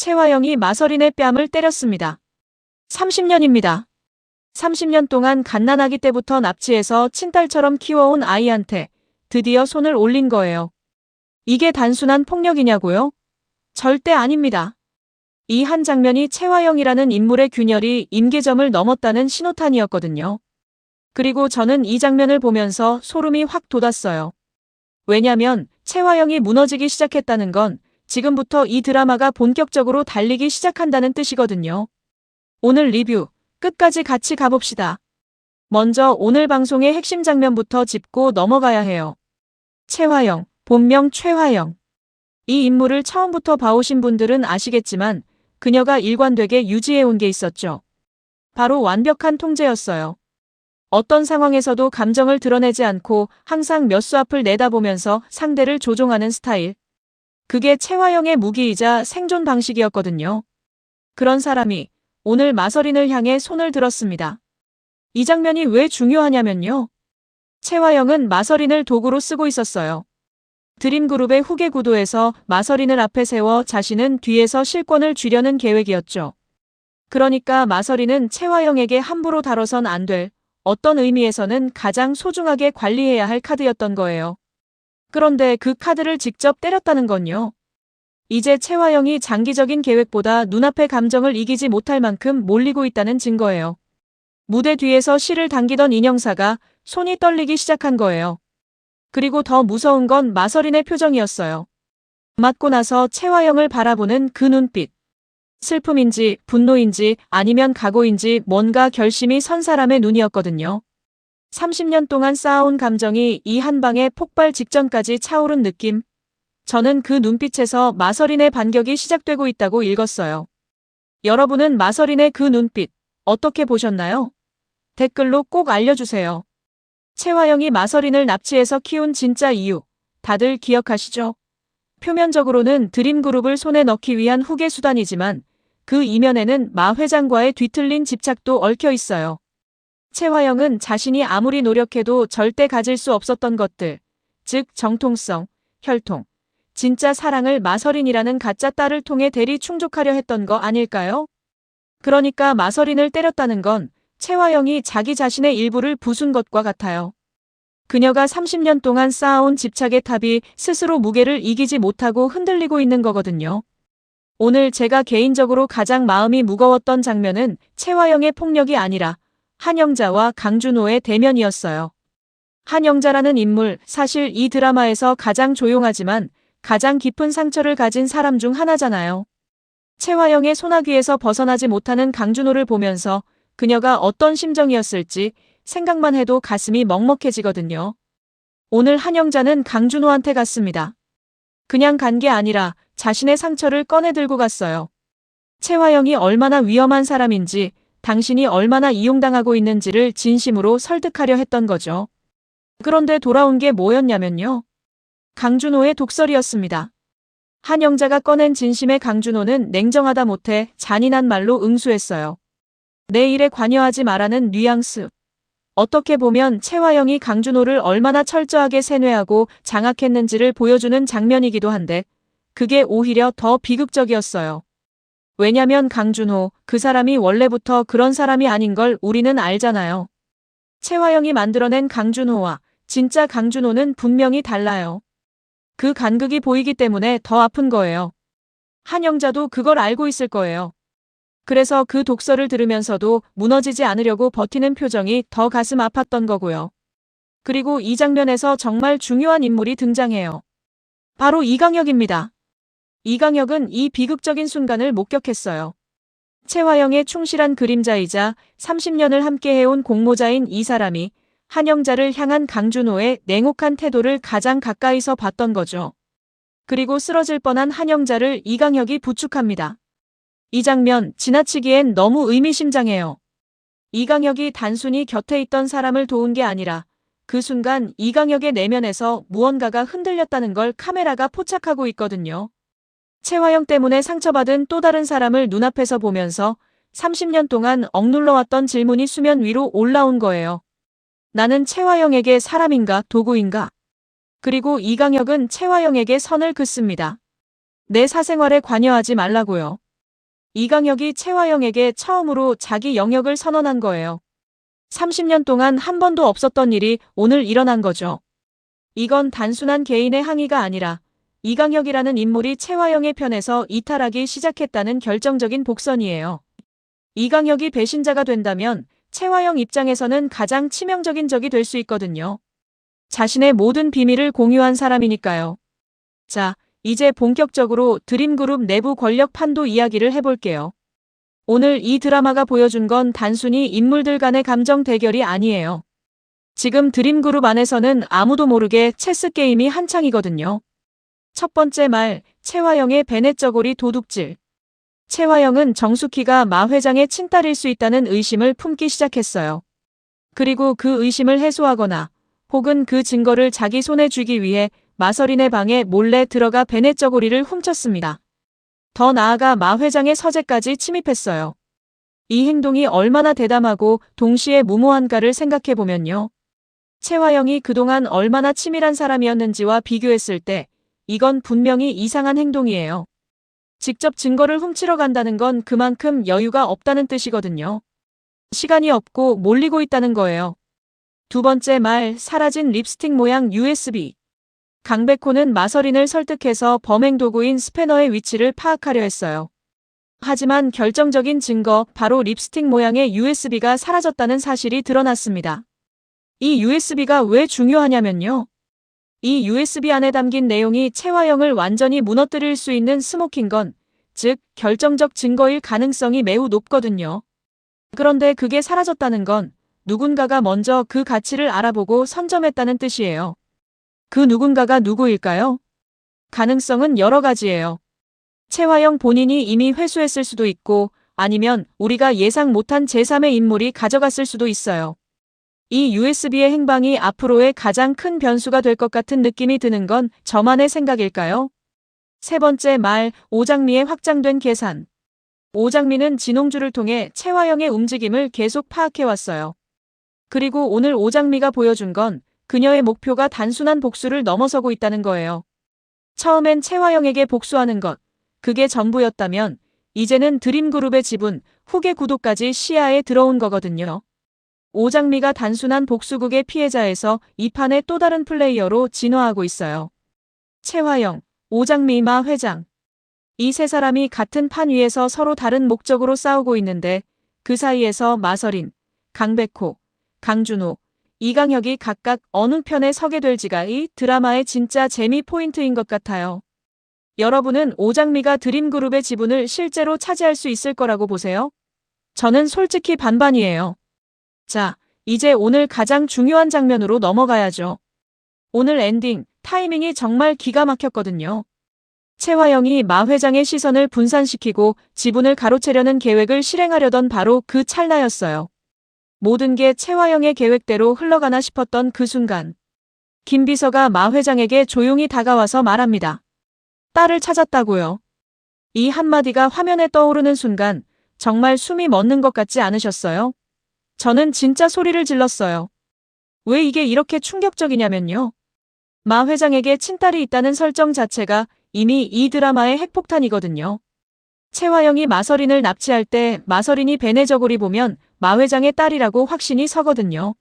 최화영이 마서린의 뺨을 때렸습니다. 30년입니다. 30년 동안 갓난아기 때부터 납치해서 친딸처럼 키워온 아이한테 드디어 손을 올린 거예요. 이게 단순한 폭력이냐고요? 절대 아닙니다. 이 한 장면이 최화영이라는 인물의 균열이 임계점을 넘었다는 신호탄이었거든요. 그리고 저는 이 장면을 보면서 소름이 확 돋았어요. 왜냐면 최화영이 무너지기 시작했다는 건 지금부터 이 드라마가 본격적으로 달리기 시작한다는 뜻이거든요. 오늘 리뷰 끝까지 같이 가봅시다. 먼저 오늘 방송의 핵심 장면부터 짚고 넘어가야 해요. 최화영, 본명 최화영. 이 인물을 처음부터 봐오신 분들은 아시겠지만 그녀가 일관되게 유지해온 게 있었죠. 바로 완벽한 통제였어요. 어떤 상황에서도 감정을 드러내지 않고 항상 몇 수 앞을 내다보면서 상대를 조종하는 스타일. 그게 최화영의 무기이자 생존 방식이었거든요. 그런 사람이 오늘 마서린을 향해 손을 들었습니다. 이 장면이 왜 중요하냐면요. 최화영은 마서린을 도구로 쓰고 있었어요. 드림그룹의 후계 구도에서 마서린을 앞에 세워 자신은 뒤에서 실권을 쥐려는 계획이었죠. 그러니까 마서린은 최화영에게 함부로 다뤄선 안 될, 어떤 의미에서는 가장 소중하게 관리해야 할 카드였던 거예요. 그런데 그 카드를 직접 때렸다는 건요. 이제 최화영이 장기적인 계획보다 눈앞의 감정을 이기지 못할 만큼 몰리고 있다는 증거예요. 무대 뒤에서 실을 당기던 인형사가 손이 떨리기 시작한 거예요. 그리고 더 무서운 건 마서린의 표정이었어요. 맞고 나서 최화영을 바라보는 그 눈빛. 슬픔인지 분노인지 아니면 각오인지 뭔가 결심이 선 사람의 눈이었거든요. 30년 동안 쌓아온 감정이 이 한 방에 폭발 직전까지 차오른 느낌. 저는 그 눈빛에서 마서린의 반격이 시작되고 있다고 읽었어요. 여러분은 마서린의 그 눈빛 어떻게 보셨나요? 댓글로 꼭 알려주세요. 최화영이 마서린을 납치해서 키운 진짜 이유 다들 기억하시죠? 표면적으로는 드림그룹을 손에 넣기 위한 후계 수단이지만 그 이면에는 마 회장과의 뒤틀린 집착도 얽혀 있어요. 최화영은 자신이 아무리 노력해도 절대 가질 수 없었던 것들, 즉 정통성, 혈통, 진짜 사랑을 마서린이라는 가짜 딸을 통해 대리 충족하려 했던 거 아닐까요? 그러니까 마서린을 때렸다는 건 최화영이 자기 자신의 일부를 부순 것과 같아요. 그녀가 30년 동안 쌓아온 집착의 탑이 스스로 무게를 이기지 못하고 흔들리고 있는 거거든요. 오늘 제가 개인적으로 가장 마음이 무거웠던 장면은 최화영의 폭력이 아니라 한영자와 강준호의 대면이었어요. 한영자라는 인물, 사실 이 드라마에서 가장 조용하지만 가장 깊은 상처를 가진 사람 중 하나잖아요. 최화영의 소나귀에서 벗어나지 못하는 강준호를 보면서 그녀가 어떤 심정이었을지 생각만 해도 가슴이 먹먹해지거든요. 오늘 한영자는 강준호한테 갔습니다. 그냥 간 게 아니라 자신의 상처를 꺼내 들고 갔어요. 최화영이 얼마나 위험한 사람인지, 당신이 얼마나 이용당하고 있는지를 진심으로 설득하려 했던 거죠. 그런데 돌아온 게 뭐였냐면요. 강준호의 독설이었습니다. 한영자가 꺼낸 진심의 강준호는 냉정하다 못해 잔인한 말로 응수했어요. 내 일에 관여하지 말라는 뉘앙스. 어떻게 보면 최화영이 강준호를 얼마나 철저하게 세뇌하고 장악했는지를 보여주는 장면이기도 한데 그게 오히려 더 비극적이었어요. 왜냐면 강준호, 그 사람이 원래부터 그런 사람이 아닌 걸 우리는 알잖아요. 최화영이 만들어낸 강준호와 진짜 강준호는 분명히 달라요. 그 간극이 보이기 때문에 더 아픈 거예요. 한영자도 그걸 알고 있을 거예요. 그래서 그 독설을 들으면서도 무너지지 않으려고 버티는 표정이 더 가슴 아팠던 거고요. 그리고 이 장면에서 정말 중요한 인물이 등장해요. 바로 이강혁입니다. 이강혁은 이 비극적인 순간을 목격했어요. 최화영의 충실한 그림자이자 30년을 함께해온 공모자인 이 사람이 한영자를 향한 강준호의 냉혹한 태도를 가장 가까이서 봤던 거죠. 그리고 쓰러질 뻔한 한영자를 이강혁이 부축합니다. 이 장면 지나치기엔 너무 의미심장해요. 이강혁이 단순히 곁에 있던 사람을 도운 게 아니라 그 순간 이강혁의 내면에서 무언가가 흔들렸다는 걸 카메라가 포착하고 있거든요. 최화영 때문에 상처받은 또 다른 사람을 눈앞에서 보면서 30년 동안 억눌러왔던 질문이 수면 위로 올라온 거예요. 나는 최화영에게 사람인가 도구인가? 그리고 이강혁은 최화영에게 선을 긋습니다. 내 사생활에 관여하지 말라고요. 이강혁이 최화영에게 처음으로 자기 영역을 선언한 거예요. 30년 동안 한 번도 없었던 일이 오늘 일어난 거죠. 이건 단순한 개인의 항의가 아니라 이강혁이라는 인물이 최화영의 편에서 이탈하기 시작했다는 결정적인 복선이에요. 이강혁이 배신자가 된다면 최화영 입장에서는 가장 치명적인 적이 될 수 있거든요. 자신의 모든 비밀을 공유한 사람이니까요. 자, 이제 본격적으로 드림그룹 내부 권력 판도 이야기를 해볼게요. 오늘 이 드라마가 보여준 건 단순히 인물들 간의 감정 대결이 아니에요. 지금 드림그룹 안에서는 아무도 모르게 체스 게임이 한창이거든요. 첫 번째 말, 최화영의 베넷 저고리 도둑질. 최화영은 정숙희가 마 회장의 친딸일 수 있다는 의심을 품기 시작했어요. 그리고 그 의심을 해소하거나 혹은 그 증거를 자기 손에 쥐기 위해 마서린의 방에 몰래 들어가 베넷 저고리를 훔쳤습니다. 더 나아가 마 회장의 서재까지 침입했어요. 이 행동이 얼마나 대담하고 동시에 무모한가를 생각해보면요. 최화영이 그동안 얼마나 치밀한 사람이었는지와 비교했을 때 이건 분명히 이상한 행동이에요. 직접 증거를 훔치러 간다는 건 그만큼 여유가 없다는 뜻이거든요. 시간이 없고 몰리고 있다는 거예요. 두 번째 말, 사라진 립스틱 모양 USB. 강백호는 마서린을 설득해서 범행 도구인 스패너의 위치를 파악하려 했어요. 하지만 결정적인 증거, 바로 립스틱 모양의 USB가 사라졌다는 사실이 드러났습니다. 이 USB가 왜 중요하냐면요. 이 USB 안에 담긴 내용이 최화영을 완전히 무너뜨릴 수 있는 스모킹건, 즉 결정적 증거일 가능성이 매우 높거든요. 그런데 그게 사라졌다는 건 누군가가 먼저 그 가치를 알아보고 선점했다는 뜻이에요. 그 누군가가 누구일까요? 가능성은 여러 가지예요. 최화영 본인이 이미 회수했을 수도 있고 아니면 우리가 예상 못한 제3의 인물이 가져갔을 수도 있어요. 이 USB의 행방이 앞으로의 가장 큰 변수가 될 것 같은 느낌이 드는 건 저만의 생각일까요? 세 번째 말, 오장미의 확장된 계산. 오장미는 진홍주를 통해 최화영의 움직임을 계속 파악해왔어요. 그리고 오늘 오장미가 보여준 건 그녀의 목표가 단순한 복수를 넘어서고 있다는 거예요. 처음엔 최화영에게 복수하는 것, 그게 전부였다면 이제는 드림그룹의 지분, 후계 구도까지 시야에 들어온 거거든요. 오장미가 단순한 복수극의 피해자에서 이 판의 또 다른 플레이어로 진화하고 있어요. 최화영, 오장미, 마 회장. 이 세 사람이 같은 판 위에서 서로 다른 목적으로 싸우고 있는데 그 사이에서 마서린, 강백호, 강준호, 이강혁이 각각 어느 편에 서게 될지가 이 드라마의 진짜 재미 포인트인 것 같아요. 여러분은 오장미가 드림그룹의 지분을 실제로 차지할 수 있을 거라고 보세요? 저는 솔직히 반반이에요. 자, 이제 오늘 가장 중요한 장면으로 넘어가야죠. 오늘 엔딩, 타이밍이 정말 기가 막혔거든요. 최화영이 마 회장의 시선을 분산시키고 지분을 가로채려는 계획을 실행하려던 바로 그 찰나였어요. 모든 게 최화영의 계획대로 흘러가나 싶었던 그 순간. 김 비서가 마 회장에게 조용히 다가와서 말합니다. 딸을 찾았다고요. 이 한마디가 화면에 떠오르는 순간 정말 숨이 멎는 것 같지 않으셨어요? 저는 진짜 소리를 질렀어요. 왜 이게 이렇게 충격적이냐면요. 마 회장에게 친딸이 있다는 설정 자체가 이미 이 드라마의 핵폭탄이거든요. 최화영이 마서린을 납치할 때 마서린이 베네 저고리 보면 마 회장의 딸이라고 확신이 서거든요.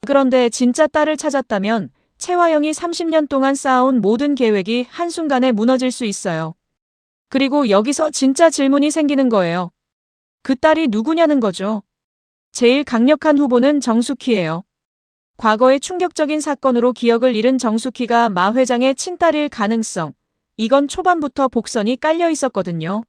그런데 진짜 딸을 찾았다면 최화영이 30년 동안 쌓아온 모든 계획이 한순간에 무너질 수 있어요. 그리고 여기서 진짜 질문이 생기는 거예요. 그 딸이 누구냐는 거죠. 제일 강력한 후보는 정숙희예요. 과거의 충격적인 사건으로 기억을 잃은 정숙희가 마 회장의 친딸일 가능성, 이건 초반부터 복선이 깔려 있었거든요.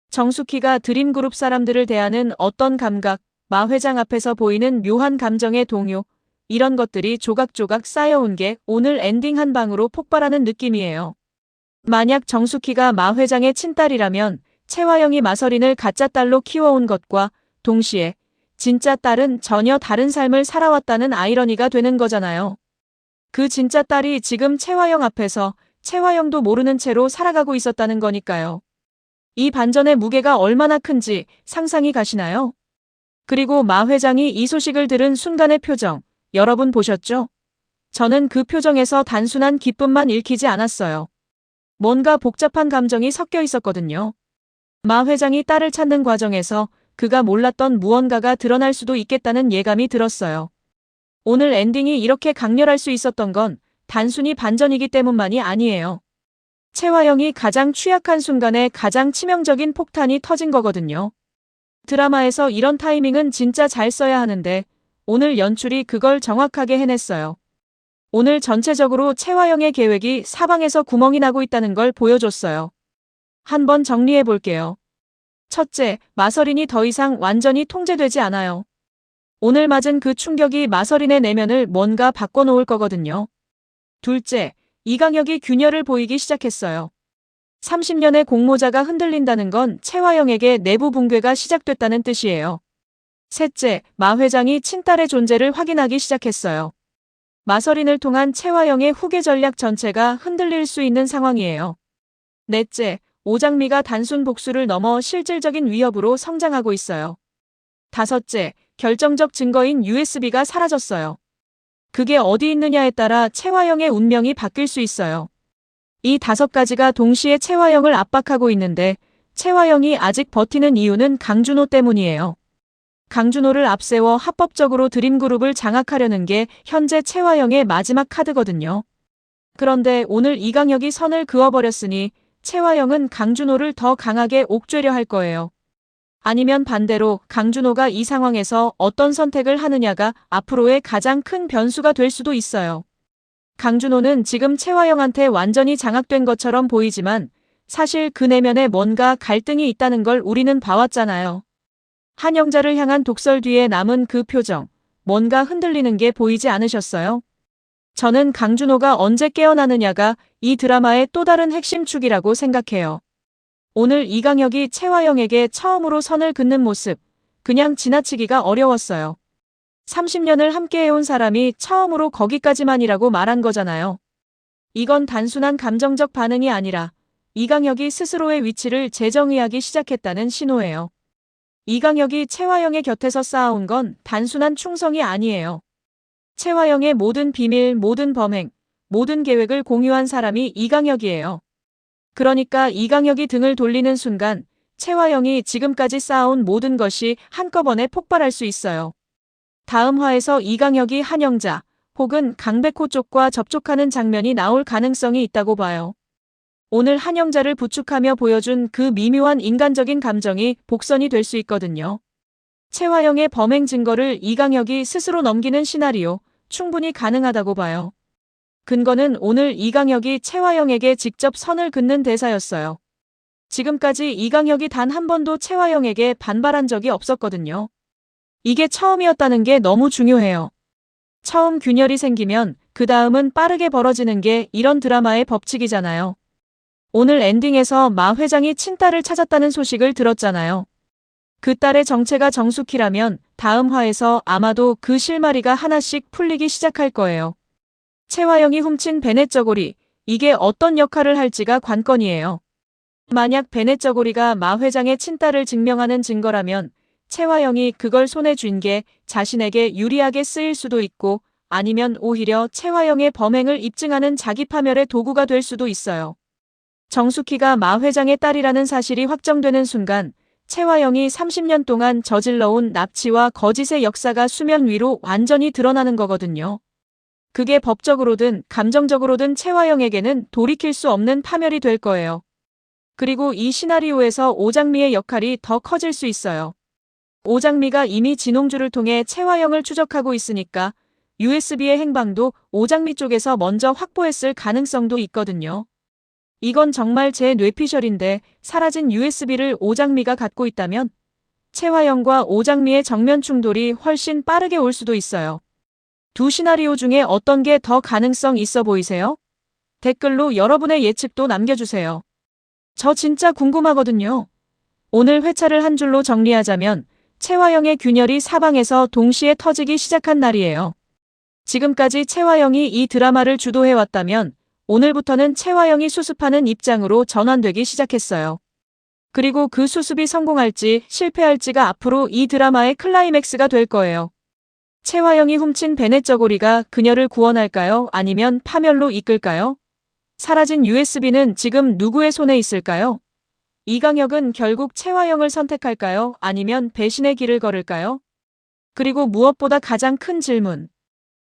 정숙희가 드림그룹 사람들을 대하는 어떤 감각, 마 회장 앞에서 보이는 묘한 감정의 동요, 이런 것들이 조각조각 쌓여온 게 오늘 엔딩 한 방으로 폭발하는 느낌이에요. 만약 정숙희가 마 회장의 친딸이라면 최화영이 마서린을 가짜 딸로 키워온 것과 동시에 진짜 딸은 전혀 다른 삶을 살아왔다는 아이러니가 되는 거잖아요. 그 진짜 딸이 지금 최화영 앞에서 최화영도 모르는 채로 살아가고 있었다는 거니까요. 이 반전의 무게가 얼마나 큰지 상상이 가시나요? 그리고 마 회장이 이 소식을 들은 순간의 표정, 여러분 보셨죠? 저는 그 표정에서 단순한 기쁨만 읽히지 않았어요. 뭔가 복잡한 감정이 섞여 있었거든요. 마 회장이 딸을 찾는 과정에서 그가 몰랐던 무언가가 드러날 수도 있겠다는 예감이 들었어요. 오늘 엔딩이 이렇게 강렬할 수 있었던 건 단순히 반전이기 때문만이 아니에요. 채화영이 가장 취약한 순간에 가장 치명적인 폭탄이 터진 거거든요. 드라마에서 이런 타이밍은 진짜 잘 써야 하는데 오늘 연출이 그걸 정확하게 해냈어요. 오늘 전체적으로 채화영의 계획이 사방에서 구멍이 나고 있다는 걸 보여줬어요. 한번 정리해 볼게요. 첫째, 마서린이 더 이상 완전히 통제되지 않아요. 오늘 맞은 그 충격이 마서린의 내면을 뭔가 바꿔놓을 거거든요. 둘째, 이강혁이 균열을 보이기 시작했어요. 30년의 공모자가 흔들린다는 건 채화영에게 내부 붕괴가 시작됐다는 뜻이에요. 셋째, 마 회장이 친딸의 존재를 확인하기 시작했어요. 마서린을 통한 채화영의 후계 전략 전체가 흔들릴 수 있는 상황이에요. 넷째, 오장미가 단순 복수를 넘어 실질적인 위협으로 성장하고 있어요. 다섯째, 결정적 증거인 USB가 사라졌어요. 그게 어디 있느냐에 따라 채화영의 운명이 바뀔 수 있어요. 이 5가지가 동시에 채화영을 압박하고 있는데 채화영이 아직 버티는 이유는 강준호 때문이에요. 강준호를 앞세워 합법적으로 드림그룹을 장악하려는 게 현재 채화영의 마지막 카드거든요. 그런데 오늘 이강혁이 선을 그어버렸으니 채화영은 강준호를 더 강하게 옥죄려 할 거예요. 아니면 반대로 강준호가 이 상황에서 어떤 선택을 하느냐가 앞으로의 가장 큰 변수가 될 수도 있어요. 강준호는 지금 채화영한테 완전히 장악된 것처럼 보이지만 사실 그 내면에 뭔가 갈등이 있다는 걸 우리는 봐왔잖아요. 한영자를 향한 독설 뒤에 남은 그 표정, 뭔가 흔들리는 게 보이지 않으셨어요? 저는 강준호가 언제 깨어나느냐가 이 드라마의 또 다른 핵심 축이라고 생각해요. 오늘 이강혁이 채화영에게 처음으로 선을 긋는 모습, 그냥 지나치기가 어려웠어요. 30년을 함께해온 사람이 처음으로 거기까지만이라고 말한 거잖아요. 이건 단순한 감정적 반응이 아니라 이강혁이 스스로의 위치를 재정의하기 시작했다는 신호예요. 이강혁이 채화영의 곁에서 쌓아온 건 단순한 충성이 아니에요. 채화영의 모든 비밀, 모든 범행, 모든 계획을 공유한 사람이 이강혁이에요. 그러니까 이강혁이 등을 돌리는 순간 채화영이 지금까지 쌓아온 모든 것이 한꺼번에 폭발할 수 있어요. 다음 화에서 이강혁이 한영자 혹은 강백호 쪽과 접촉하는 장면이 나올 가능성이 있다고 봐요. 오늘 한영자를 부축하며 보여준 그 미묘한 인간적인 감정이 복선이 될 수 있거든요. 채화영의 범행 증거를 이강혁이 스스로 넘기는 시나리오 충분히 가능하다고 봐요. 근거는 오늘 이강혁이 채화영에게 직접 선을 긋는 대사였어요. 지금까지 이강혁이 단 한 번도 채화영에게 반발한 적이 없었거든요. 이게 처음이었다는 게 너무 중요해요. 처음 균열이 생기면 그 다음은 빠르게 벌어지는 게 이런 드라마의 법칙이잖아요. 오늘 엔딩에서 마 회장이 친딸을 찾았다는 소식을 들었잖아요. 그 딸의 정체가 정숙희라면 다음 화에서 아마도 그 실마리가 하나씩 풀리기 시작할 거예요. 채화영이 훔친 베넷 저고리, 이게 어떤 역할을 할지가 관건이에요. 만약 베넷 저고리가 마 회장의 친딸을 증명하는 증거라면 채화영이 그걸 손에 쥔 게 자신에게 유리하게 쓰일 수도 있고 아니면 오히려 채화영의 범행을 입증하는 자기 파멸의 도구가 될 수도 있어요. 정숙희가 마 회장의 딸이라는 사실이 확정되는 순간 채화영이 30년 동안 저질러온 납치와 거짓의 역사가 수면 위로 완전히 드러나는 거거든요. 그게 법적으로든 감정적으로든 채화영에게는 돌이킬 수 없는 파멸이 될 거예요. 그리고 이 시나리오에서 오장미의 역할이 더 커질 수 있어요. 오장미가 이미 진홍주를 통해 채화영을 추적하고 있으니까 USB의 행방도 오장미 쪽에서 먼저 확보했을 가능성도 있거든요. 이건 정말 제 뇌피셜인데 사라진 USB를 오장미가 갖고 있다면 채화영과 오장미의 정면 충돌이 훨씬 빠르게 올 수도 있어요. 두 시나리오 중에 어떤 게 더 가능성 있어 보이세요? 댓글로 여러분의 예측도 남겨주세요. 저 진짜 궁금하거든요. 오늘 회차를 한 줄로 정리하자면 채화영의 균열이 사방에서 동시에 터지기 시작한 날이에요. 지금까지 채화영이 이 드라마를 주도해왔다면 오늘부터는 채화영이 수습하는 입장으로 전환되기 시작했어요. 그리고 그 수습이 성공할지 실패할지가 앞으로 이 드라마의 클라이맥스가 될 거예요. 채화영이 훔친 베넷 저고리가 그녀를 구원할까요? 아니면 파멸로 이끌까요? 사라진 USB는 지금 누구의 손에 있을까요? 이강혁은 결국 채화영을 선택할까요? 아니면 배신의 길을 걸을까요? 그리고 무엇보다 가장 큰 질문.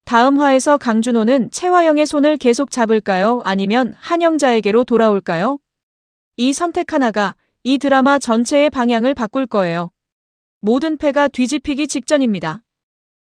다음 화에서 강준호는 채화영의 손을 계속 잡을까요? 아니면 한영자에게로 돌아올까요? 이 선택 하나가 이 드라마 전체의 방향을 바꿀 거예요. 모든 패가 뒤집히기 직전입니다.